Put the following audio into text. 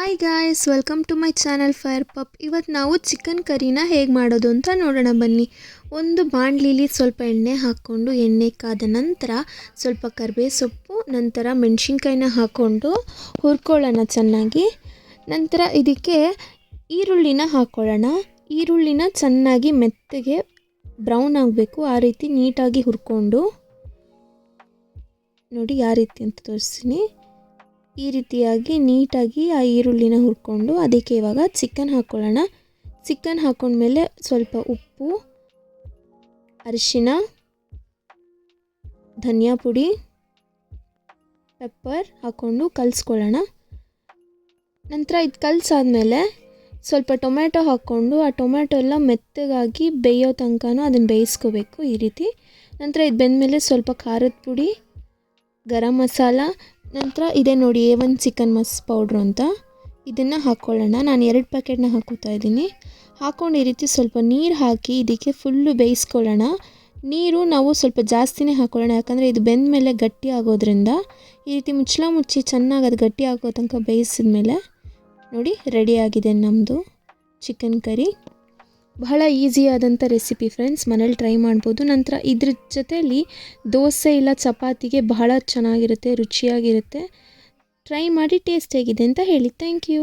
Hi guys, welcome to my channel fire pup. ಇವತ್ತು ನಾವು chicken ಕರಿನ ಹೇಗೆ ಮಾಡೋದು ಅಂತ ನೋಡೋಣ ಬನ್ನಿ. ಒಂದು ಬಾಣಲಿಲಿ ಸ್ವಲ್ಪ ಎಣ್ಣೆ ಹಾಕ್ಕೊಂಡು ಎಣ್ಣೆ ಕಾದ ನಂತರ ಸ್ವಲ್ಪ ಕರಿಬೇವು ಸೊಪ್ಪು, ನಂತರ ಮೆಣಸಿನ್ಕಾಯಿನ ಹಾಕ್ಕೊಂಡು ಹುರ್ಕೊಳ್ಳೋಣ ಚೆನ್ನಾಗಿ. ನಂತರ ಇದಕ್ಕೆ ಈರುಳ್ಳಿನ ಹಾಕ್ಕೊಳ್ಳೋಣ. ಈರುಳ್ಳಿನ ಚೆನ್ನಾಗಿ ಮೆತ್ತಗೆ ಬ್ರೌನ್ ಆಗಬೇಕು, ಆ ರೀತಿ ನೀಟಾಗಿ ಹುರ್ಕೊಂಡು ನೋಡಿ ಯಾವ ರೀತಿ ಅಂತ ತೋರಿಸ್ತೀನಿ. ಈ ರೀತಿಯಾಗಿ ನೀಟಾಗಿ ಆ ಈರುಳ್ಳಿನ ಹುರ್ಕೊಂಡು ಅದಕ್ಕೆ ಇವಾಗ ಚಿಕನ್ ಹಾಕ್ಕೊಳ್ಳೋಣ. ಚಿಕನ್ ಹಾಕ್ಕೊಂಡ್ಮೇಲೆ ಸ್ವಲ್ಪ ಉಪ್ಪು, ಅರಿಶಿನ, ಧನಿಯಾ ಪುಡಿ, ಪೆಪ್ಪರ್ ಹಾಕ್ಕೊಂಡು ಕಲಿಸ್ಕೊಳ್ಳೋಣ. ನಂತರ ಇದು ಕಲಸಾದ್ಮೇಲೆ ಸ್ವಲ್ಪ ಟೊಮೆಟೊ ಹಾಕ್ಕೊಂಡು ಆ ಟೊಮೆಟೊ ಎಲ್ಲ ಮೆತ್ತಗಾಗಿ ಬೇಯೋ ತನಕನೂ ಅದನ್ನು ಬೇಯಿಸ್ಕೋಬೇಕು ಈ ರೀತಿ. ನಂತರ ಇದು ಬೆಂದಮೇಲೆ ಸ್ವಲ್ಪ ಖಾರದ ಪುಡಿ, ಗರಂ ಮಸಾಲ, ನಂತರ ಇದೇ ನೋಡಿ A1 ಚಿಕನ್ ಪೌಡ್ರು ಅಂತ, ಇದನ್ನು ಹಾಕ್ಕೊಳ್ಳೋಣ. ನಾನು 2 ಪ್ಯಾಕೆಟ್ನ ಹಾಕೋತಾ ಇದ್ದೀನಿ. ಹಾಕ್ಕೊಂಡು ಈ ರೀತಿ ಸ್ವಲ್ಪ ನೀರು ಹಾಕಿ ಇದಕ್ಕೆ ಫುಲ್ಲು ಬೇಯಿಸ್ಕೊಳ್ಳೋಣ. ನೀರು ನಾವು ಸ್ವಲ್ಪ ಜಾಸ್ತಿನೇ ಹಾಕ್ಕೊಳ್ಳೋಣ, ಯಾಕಂದರೆ ಇದು ಬೆಂದ ಮೇಲೆ ಗಟ್ಟಿ ಆಗೋದ್ರಿಂದ. ಈ ರೀತಿ ಮುಚ್ಚಿ ಚೆನ್ನಾಗಿ ಅದು ಗಟ್ಟಿ ಆಗೋ ತನಕ ಬೇಯಿಸಿದ್ಮೇಲೆ ನೋಡಿ ರೆಡಿಯಾಗಿದೆ ನಮ್ಮದು ಚಿಕನ್ ಕರಿ. ಬಹಳ ಈಸಿಯಾದಂಥ ರೆಸಿಪಿ ಫ್ರೆಂಡ್ಸ್, ಮನೇಲಿ ಟ್ರೈ ಮಾಡ್ಬೋದು. ನಂತರ ಇದ್ರ ಜೊತೆಯಲ್ಲಿ ದೋಸೆ ಇಲ್ಲ ಚಪಾತಿಗೆ ಬಹಳ ಚೆನ್ನಾಗಿರುತ್ತೆ, ರುಚಿಯಾಗಿರುತ್ತೆ. ಟ್ರೈ ಮಾಡಿ ಟೇಸ್ಟ್ ಹೇಗಿದೆ ಅಂತ ಹೇಳಿ. Thank you.